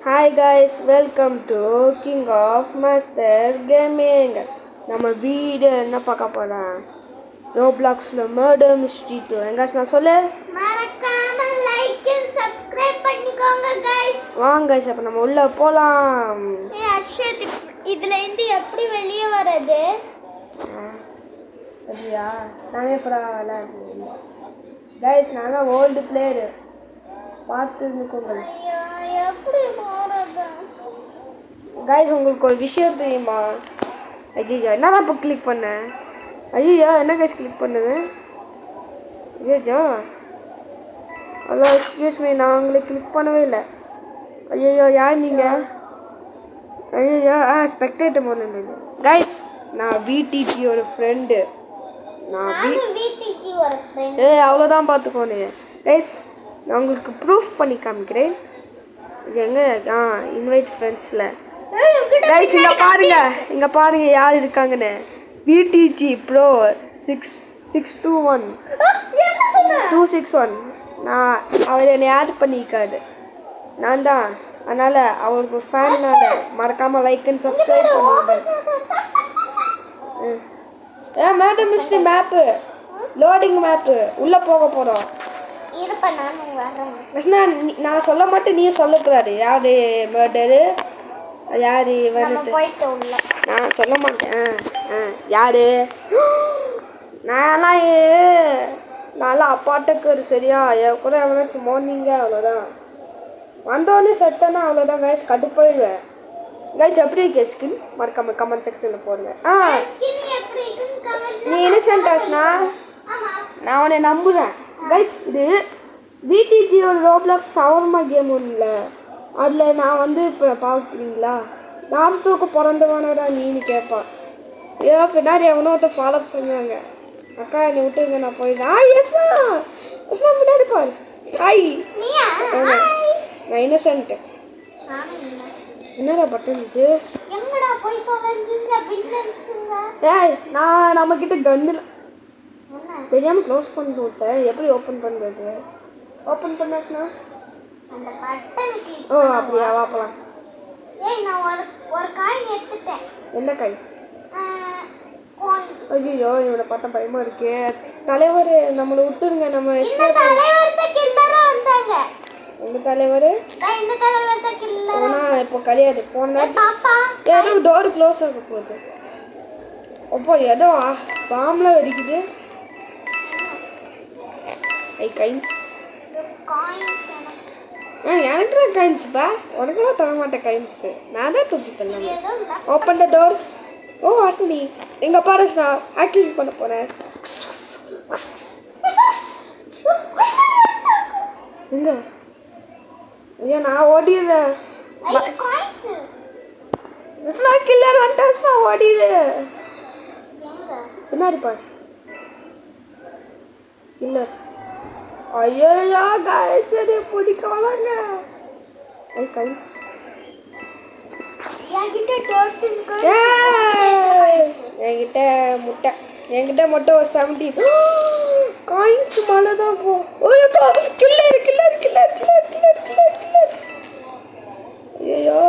Hi guys, welcome to King of Master Gaming. நம்ம வீடு என்ன பார்க்க போறோம்? Robloxல Murder Mystery 2. எங்காஸ் நான் சொல்ல மறக்காம லைக் and subscribe பண்ணிக்கோங்க guys. வாங்க guys, அப்ப நம்ம உள்ள போலாம். அஷத் இதுல இருந்து எப்படி வெளிய வரது? அப்படியா? நானே பரவாயில்ல. guys, நான் ஓல்ட் பிளேயர். பார்த்துக்கோங்க. எப்படி போறது? guys, உங்களுக்கு ஒரு விஷயம் தெரியுமா? ஐயோ, என்னடா இப்போ கிளிக் பண்ணேன்? ஐயோ, என்ன guys கிளிக் பண்ணுது? ஐயோ, ஹலோ எக்ஸ்கியூஸ் மீ, நான் உங்களுக்கு கிளிக் பண்ணவே இல்லை. ஐயோ, யார் நீங்கள்? ஐயோ, ஸ்பெக்டேட்டர் போல guys, நான் விடிஜியோட ஃப்ரெண்டு. அவ்வளோதான் பார்த்துக்கோனே guys. நான் உங்களுக்கு ப்ரூஃப் பண்ணி காமிக்கிறேன். இது எங்கே? இன்வைட் ஃப்ரெண்ட்ஸில் கைஸ் இங்கே பாருங்க யார் இருக்காங்கன்னு. VDG bro 621 261. நான் அவர் என்னை ஆட் பண்ணிக்காது, நான் தான். அதனால் அவருக்கு ஃபேன்னால மறக்காமல் லைக் அண்ட் சப்ஸ்கிரைப் பண்ணுவாங்க. மேடம் மிஸ்டி மேப்பு, லோடிங் மேப்பு, உள்ளே போக போகிறோம். நான் சொல்ல மாட்டேன், நீயும் சொல்லக்கூடாது. யாரு மர்டரு, யாரு வந்துட்டு நான் சொல்ல மாட்டேன். யாரு? நான்லாம் அப்பாட்டுக்கு ஒரு சரியா கூட எவனாச்சும் மார்னிங்க, அவ்வளோதான். வந்தோடனே செத்தனா அவ்வளோதான் கைஸ், கடுப்பாயிடுவேன். கைஸ் எப்படி இருக்கு ஸ்கின்? மறக்காம கமெண்ட் செக்ஷனில் போடுங்க. நீ இன்னசென்ட் ஆச்சுனா நான் உன்னை நம்புகிறேன். கைஸ், இது விடிஜியோட ரோப்ளாக்ஸ் சவர்மா கேம் ஒன்று இல்லை, அதில் நான் வந்து இப்போ பார்க்குறீங்களா, நார்த்துக்கு பிறந்தவனோட நீன்னு கேட்பான். ஏதோ பின்னாடி எவனோ ஒருத்த ஃபாலோ பண்ணுவாங்க. அக்கா என்னை விட்டுங்க, நான் போயிடுறேன். எஸ்லாம் பின்னாடி பாரு. நான் இன்னசென்ட்டு. என்னடா பட்டன் இது? ஏய், நான் நம்மக்கிட்ட கன்னில் தெரியாமல் க்ளோஸ் பண்ணி விட்டேன். எப்படி ஓப்பன் பண்ணுறது? ஓப்பன் பண்ணாச்சுன்னா அப்படியா? வாப்பலாம். என்ன காய்? ஐயோ, இவனை பார்த்தா பயமா இருக்கு. தலைவர் நம்மளை விட்டுருங்க. நம்ம எங்க தலைவர் போனா இப்போ கிடையாது. போனா ஏதோ டோர் க்ளோஸ் ஆக போகுது. அப்போ ஏதோ பாம்பெலாம் வெடிக்குது. கைன்ஸ் எனக்கு கைன்ஸுப்பா, உனக்கெல்லாம் தர மாட்டேன் கைன்ஸு. நான் தான் தூக்கி பண்ணேன். Open the door. ஓ அஸ்னி, எங்கள் பாரஸ் நான் ஹேக்கிங் பண்ண போகிறேன். எங்க? ஐயா, நான் ஓடிடுறேன். கில்லர் வந்துட்டாஸ், நான் ஓடிடு. பின்னாடி பாரு கில்லர். ஐயோ गाइस, இது பிடிக்க வராங்க. கைஸ் என்கிட்ட முட்டை, என்கிட்ட மட்டும் ஒரு 70 காயின்ஸ் மேலே தான் போ. Killer killer killer killer killer killer killer. ஐயோ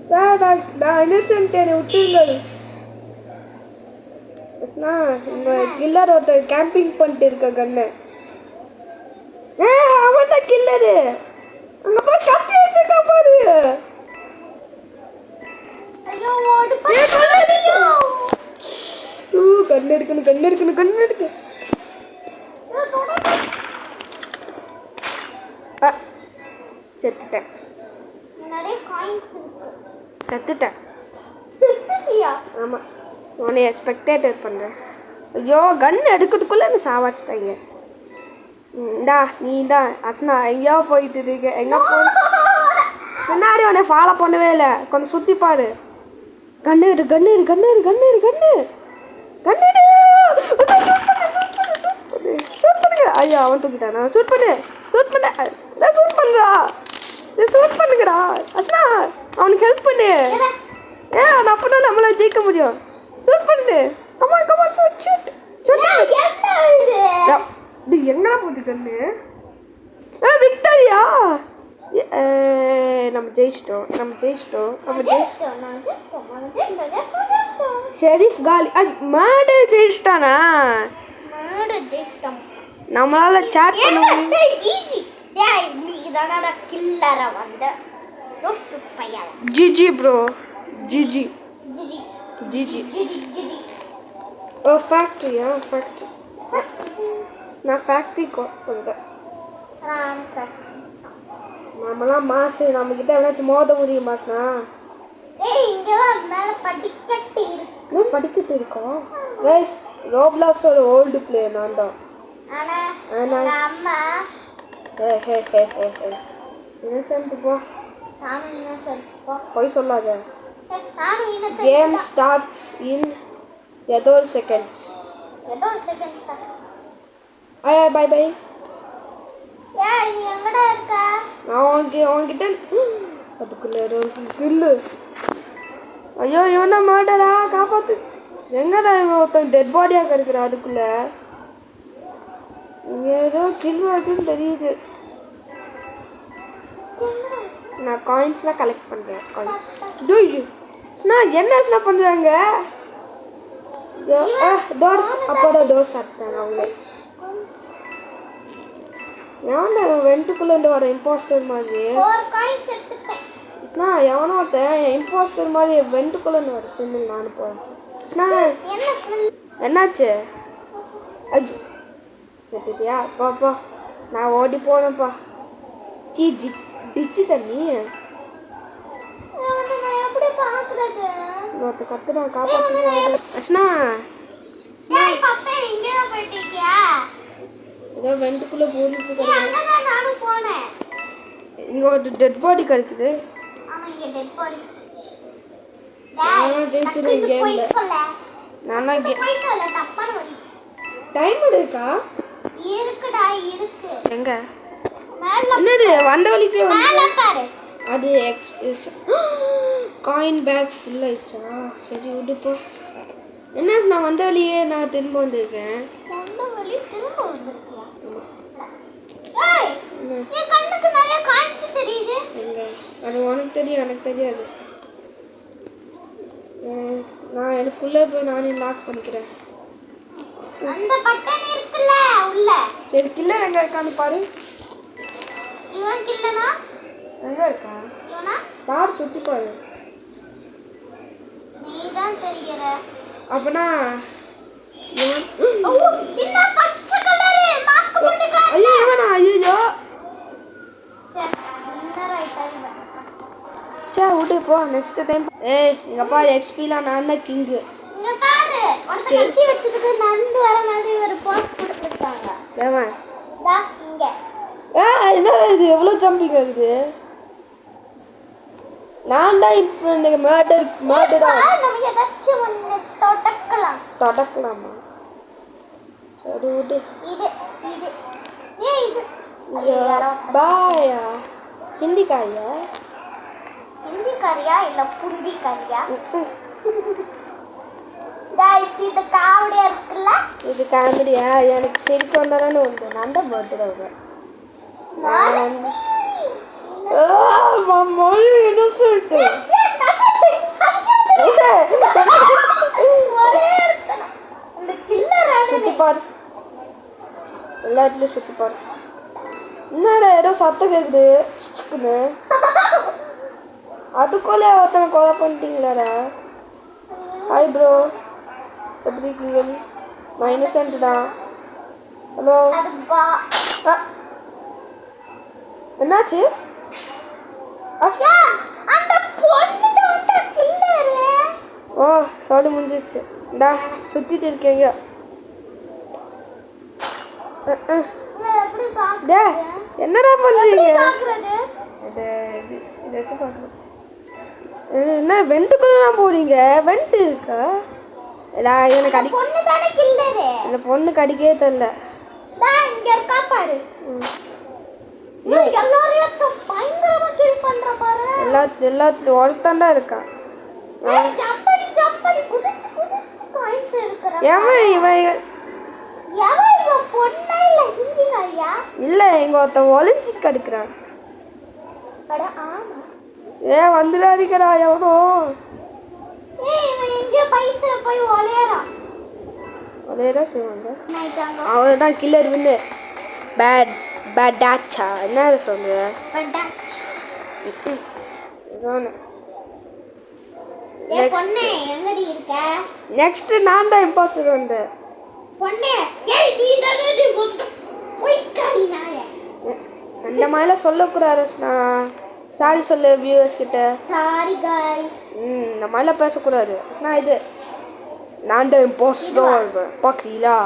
சார், நான் இன்னசென்ட், என்னை விட்டுருங்கள். இந்த கில்லர் ஒருத்தர் கேம்பிங் பண்ணிட்டு இருக்க கண்ணு. அவன் தான் கில்லரு. அங்க போய் கத்தி வச்சிருக்கா பாரு. கண்ணு எடுக்கணும், கண்ணு எடுக்கணும், கண்ணு எடுக்க. செத்துட்டேன். செத்துட்டேன். ஆமா, உன்னை ஸ்பெக்டேட்டர் பண்ணுறேன். ஐயோ, கன் எடுக்கிறதுக்குள்ளே என்ன சாவாச்சிட்டாங்க. நீ தான் அஸ்னா எங்கேயோ போயிட்டு இருக்க. எங்கே முன்னாடி உன்னை ஃபாலோ பண்ணவே இல்லை. கொஞ்சம் சுற்றி பாரு. கண்ணு கண்ணு கண்ணு கண்ணு கண்ணு கண்ணு சூட் பண்ணுங்க. ஐயா, அவன் தூக்கிட்டானா? சூட் பண்ணு, சூட் பண்ண, சூட் பண்ணுறா, சூட் பண்ணுங்கடா. அஸ்னா, அவனுக்கு ஹெல்ப் பண்ணு. அது அப்போ தான் நம்மளை ஜெயிக்க முடியும். சூட் பண்ணு. Come on come on, shoot shoot shoot. எங்கடா போட்டு கண்ணு? விக்டரியா ஜெயிச்சிட்டோம். ஜெயிச்சிட்டோம். ஷெரீஃப் காலி. மர்டர் ஜெயிச்சிட்டானா? நம்மளால சாட் பண்ண முடியும். GG bro, GG. ஓ ஃபேக்ட்ரியா? நான் ஃபேக்ட்ரிக்கு வந்தேன். நம்மலாம் மாசு, நம்மக்கிட்ட ஏதாச்சும் மோத முடியும் மாசா? படிக்கட்டு இருக்கோம் கைஸ். ரோப்ளாக்ஸோட ஓல்டு பிளேயர் நான் தான். இன்னசென்ட் போ. போய் சொல்லாத. கேம் ஸ்டார்ட்ஸ் இன் ஏதோ செகண்ட்ஸ். By by. நான் உன்கிட்ட அதுக்குள்ள கில்லு. ஐயோ இவனா மர்டரா? காப்பாத்து. எங்கடா ஒருத்தன் டெட் பாடியா கிடைக்கிறா? அதுக்குள்ள ஏதோ கில் வருதுன்னு தெரியுது. நான் காயின்ஸ்லாம் கலெக்ட் பண்ணுறேன். நான் என்ன பண்ணுறாங்க? டோர்ஸ் அப்போதான் டோர்ஸ் சாப்பிட்டாங்க அவங்களே. எவன வெண்ட்டுக்குள்ளேருந்து வர இம்போஸ்டர் மாதிரி? எவனோ ஒருத்தன் இம்போஸ்டர் மாதிரி வெண்ட்டுக்குள்ளேருந்து வர சிம்பிள் நான் போகிறேன். என்னாச்சு? ஐயோ செத்துட்டியா? பாப்பா நான் ஓடி போனேன்ப்பா. டிச்சு தண்ணி கத்துறான். காப்பாற்றுனா ஏதோ வெண்டுக்குள்ளே போயிட்டு இங்கே ஒரு டெட் பாடி கிடைக்குது. நானும் ஜெயிச்சிருவேன் கேம்ல. நானா டைமர் இருக்கா? எங்க என்னது வந்த வலிக்கு அது காயின் பேக் ஃபுல் ஆயிடுச்சா? சரி விடுப்போ. என்ன நான் வந்த வழியே நான் திரும்ப வந்திருக்கேன். அது உனக்கு தெரியும், எனக்கு தெரியாது. நான் எனக்குள்ளே போய் நானே லாக் பண்ணிக்கிறேன். சரி கில்லர் எங்க இருக்கான்னு பாரு. எங்க இருக்கா பாரு, சுத்தி பாரு. அப்பனா ஐயோ எவனா? ஐயோ சே விட்டு போ. நெக்ஸ்ட் டைம் இங்க பாரு, எக்ஸ்பிலாம் நான் தான் கிங்கு. என்ன இது எவ்வளோ ஜம்பிங் ஆகுது? நான் தான் இப்போ மர்டரா தொடக்கலாமா? சரி விடு. பாயா ஹிந்திக்காரியா இல்ல புந்திக்காரியா? இது காமெடியா இருக்குல்ல? இது காமெடியா? எனக்கு சிரிப்பு வந்தானே உண்டு. நான் தான் மர்டர் சுத்தி பாரு, எல்லா இடத்துலயும் சுத்தி பாரு. என்னடா ஏதோ சத்தம் கேக்குது சிச்சுக்குன்னு. அதுக்குள்ளே ஒருத்தனை கொலை பண்ணிட்டீங்களாடா? ஹாய் ப்ரோ, எப்படி இருக்கீங்க? நான் இன்னசென்ட் தான். ஹலோ என்னாச்சு? ஓ சாரி முடிஞ்சிச்சு. டா சுத்திட்டு இருக்கீங்க. டே என்னடா பண்றீங்க? என்ன வெண்டுக்குள்ளதான் போறீங்க? வெண்ட் இருக்கா? எனக்கு இந்த பொண்ணு கடிக்கவே தெரியல. எல்லாத்துலயும் ஒருத்தன் தான் இருக்கான். இல்ல இங்க ஒருத்தன் ஒளிஞ்சு கடுக்குறான். வந்துடாதீங்கடா எவனோ. இவன் எங்கேயோ பைத்துல போய் ஒளையறான். ஒளையறா செய்வாங்க. அவன் தான் கில்லர் வின்னு. பேடாச்சா என்ன சொல்ற? பேடாச்சா. இதானே. பொண்ணே எங்கடி இருக்க? நெக்ஸ்ட் நான் தான் இம்பாஸ்டர் வந்து. பொண்ணே ஏய் நீ தானடி வந்து போய்க்காடி நாயே. அந்த மாதிரிலாம் சொல்லக்கூடாது ரஸ்னா. சாரி சொல்லு வியூவர்ஸ் கிட்ட. Sorry guys. இந்த மாதிரிலாம் பேசக்கூடாது. நான் இது நான் தான் இம்பாஸ்டர் பாக்கீங்களா?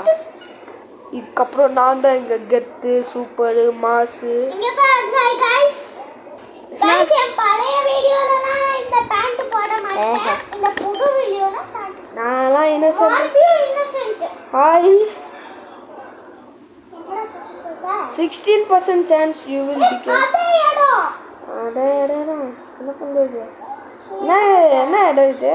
இதுக்கப்புறம் நான் தான் இங்கே கெத்து சூப்பர் மாசு. இங்க பாருங்க गाइस. गाइस என் பழைய வீடியோலலாம் இந்த பேண்ட் போட மாட்டேன். இந்த புது வீடியோல பேண்ட். நான்லாம் Innocent. Hi. 16% chance you will become. அதே இடம். என்ன பண்ணுறது? என்ன இடம் இது?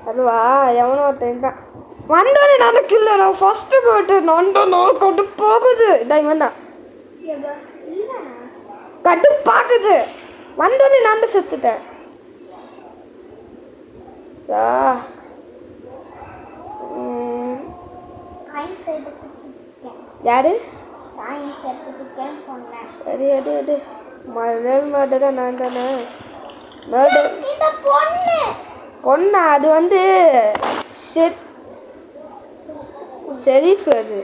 அதுவா எவனோ ஒருத்தன் தான் வந்தானே. நான் கில்லர் ஃபர்ஸ்ட்டு போயிட்டு நான் கடுப்பாகுது. இதான் இவன் தான் கடுப்பாக்குது. வந்தோடனே நான் தான் செத்துட்டேன். யாரு? சரி அடி அடி மர்டரா நான் தானே. மர்டர் பொண்ணா? அது வந்து ஷெரீஃப். அது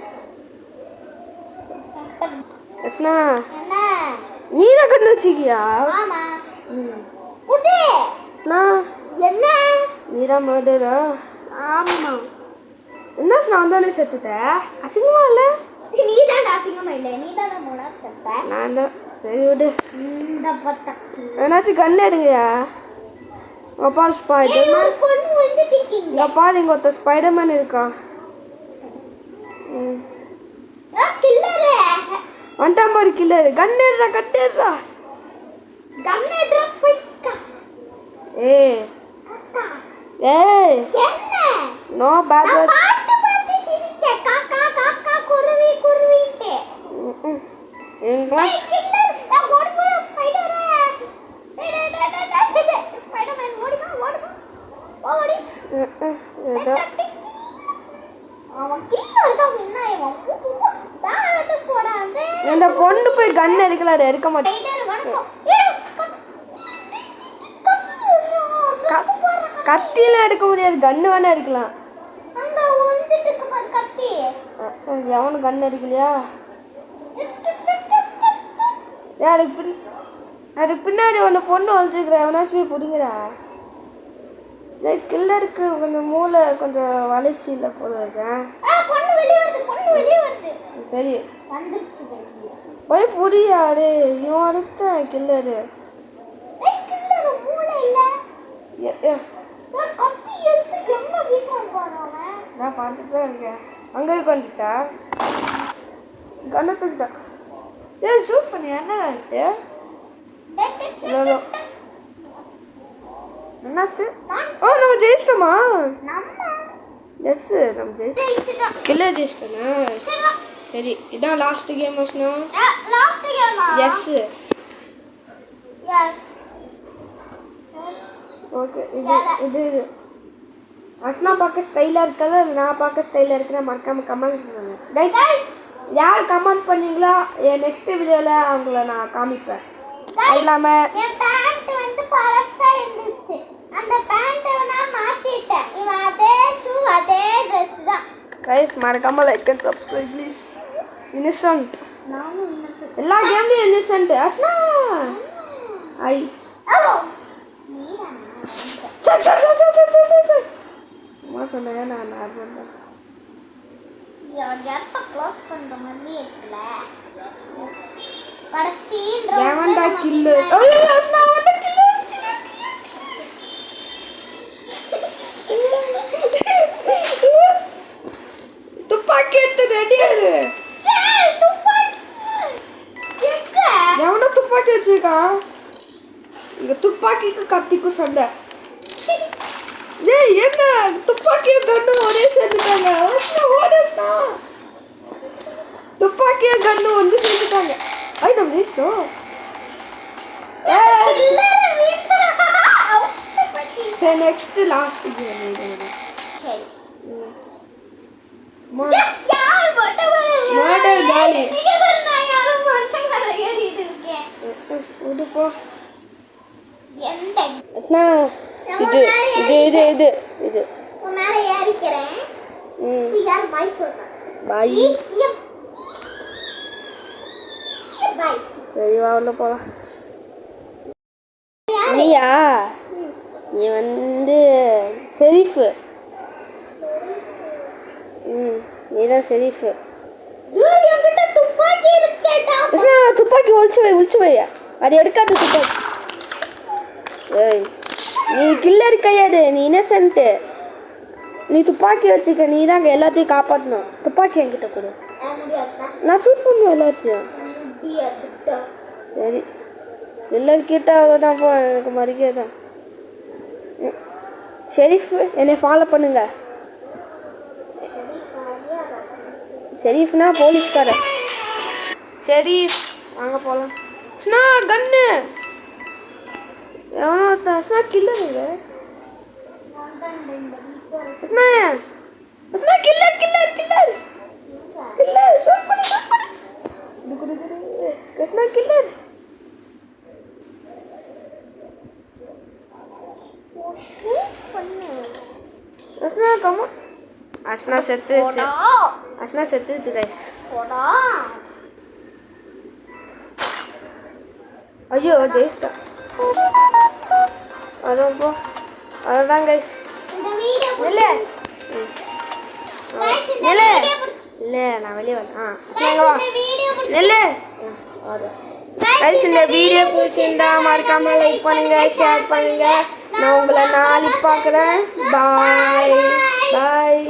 எஸ்னா நீ தான் கண்ணு வச்சுக்கியா? நீரா மர்டரா? ஆமா. என்ன வந்தோடனே செத்துட்ட? அசிங்கமா இல்லை? நீ தான் அசிங்கமா இல்லை, நீ தான் மூணா செத்த. நான் தான். சரி விடு. இந்த பட்டா என்னாச்சும் கண்ணு எடுங்கயா. உங்க பாரு ஸ்பைடர்மேன். இங்க பாரு இங்க ஒருத்தர் ஸ்பைடர்மேன் இருக்கான். வந்துட்டான் பாரு கில்லர். கன் எடுறா கன் எடுறா. ஏய் ஏய் நோ பேட் வேர்ட். இந்த பொண்ணு போய் கன் எடுக்கல. எடுக்க மாட்டேன். கத்தியில எடுக்க முடியாது. கன்னு வேணா எடுக்கலாம். எவனு கன் எடுக்கலையா? அதுக்கு பின்னாடி ஒன்று பொண்ணு வச்சுக்கிறேன். எவனாச்சும் போய் பிடிங்கிறா. கில்லருக்கு கொஞ்சம் மூளை கொஞ்சம் வளர்ச்சி இல்லை போல இருக்கேன். சரி போய் புரியாரு. இவன் அடுத்த கில்லரு. நான் பார்த்துட்டு தான் இருக்கேன். அங்கே வந்துச்சா கண்ணத்துக்கிட்ட? ஷூட் பண்ணி என்ன ஆச்சு? என்னாச்சு? ஓ நம்ம ஜெயிச்சிட்டோமா? எஸ் நம்ம ஜெயிச்சிட்டோம். கில்லர் ஜெயிச்சிட்டோனா? சரி இதான் லாஸ்ட் கேம் அஸ்னா. Yes okay. இது அஸ்னா பார்க்க ஸ்டைலாக இருக்காது. நான் பார்க்க ஸ்டைலாக இருக்கிறேன். மறக்காமல் கமெண்ட் பண்ணுங்க கைஸ். யார் கமெண்ட் பண்ணீங்களா என் நெக்ஸ்ட் வீடியோவில் அவங்கள நான் காமிப்பேன். அது இல்லாமல் என் பேண்ட் வந்து பழசா இருந்துச்சு. அந்த பேண்ட்டை நான் மாத்திட்டேன். இவன் அதே ஷூ அதே ட்ரெஸ் தான். கைஸ் மறக்காமல் like and subscribe please. Innocent. நானும் இன்னசென்ட். எல்லா கேம்லையும் இன்னசென்ட் அஸ்னா. ஐ ஹலோ சொன்னேன் நான் நார்மல் தான். எப்போ க்ளோஸ் பண்ணுற மாதிரி இருக்குல்ல கடைசி ஏவன்டா கில்லு. அஸ்னா வந்து கில்லு. துப்பாக்கி எடுத்து ரெடியாரு. எவனோ துப்பாக்கி வச்சிருக்கான். இங்க துப்பாக்கிக்கு கத்திக்கும் சண்டை. ஏய் என்ன துப்பாக்கியும் கண்ணும் ஒரே சேர்ந்துட்டாங்க. ஓடஸ்னா துப்பாக்கியும் கண்ணும் வந்து சேர்ந்துட்டாங்க. ஐ நம்ம ஜெயிச்சிட்டோம். சரி நெக்ஸ்ட் லாஸ்ட் கேம் சரி மர்டர் காலி உடுப்போ அஸ்னா இது இது இது இது இது மேல ஏறிக்கிறேன் யார் பை சொல்றேன் பாய் பை சரி வா உள்ள போலாம் நீயா நீ வந்து ஷெரீஃபு நீதான் ஷெரீஃபு துப்பாக்கி இருக்கேடா துப்பாக்கி ஒழிச்சு வை அது எடுக்காத துப்பாக்கி ஏய் நீ கில்லர் கையாடு நீ இன்னசென்ட்டு நீ துப்பாக்கி வச்சுக்க நீ தான் எல்லாத்தையும் காப்பாற்றணும் துப்பாக்கி என்கிட்ட கொடு நான் ஷூட் பண்ணுவேன் எல்லாத்தையும் சரி கில்லர் கிட்ட தான் போ எனக்கு மறிக்கதான் ஷெரீஃப் என்னை ஃபாலோ பண்ணுங்க ஷெரீஃப்னா போலீஸ்காரன் ஷெரீஃப் வாங்க போகலாம் ஸ்னா கன்னு எவனோ ஒருத்தன் ஸ்னா கில்லர் இல்லை ஸ்னா ஸ்னா killer killer killer killer shoot பண்ணு ஸ்னா கில்லர் அஸ்னா கமா அஸ்னா செத்துச்சு கைஸ் ஐயோ ஜெயிச்சிட்டா அதான் போ அதான் கைஸ் இல்லை இல்லை இல்லை நான் வெளியே வரேன் இல்லை கைஸ் இந்த வீடியோ பிடிச்சிருந்தா மறக்காம லைக் பண்ணுங்க ஷேர் பண்ணுங்க நான் உங்களை நாளைக்கு பார்க்குறேன் பாய் பாய்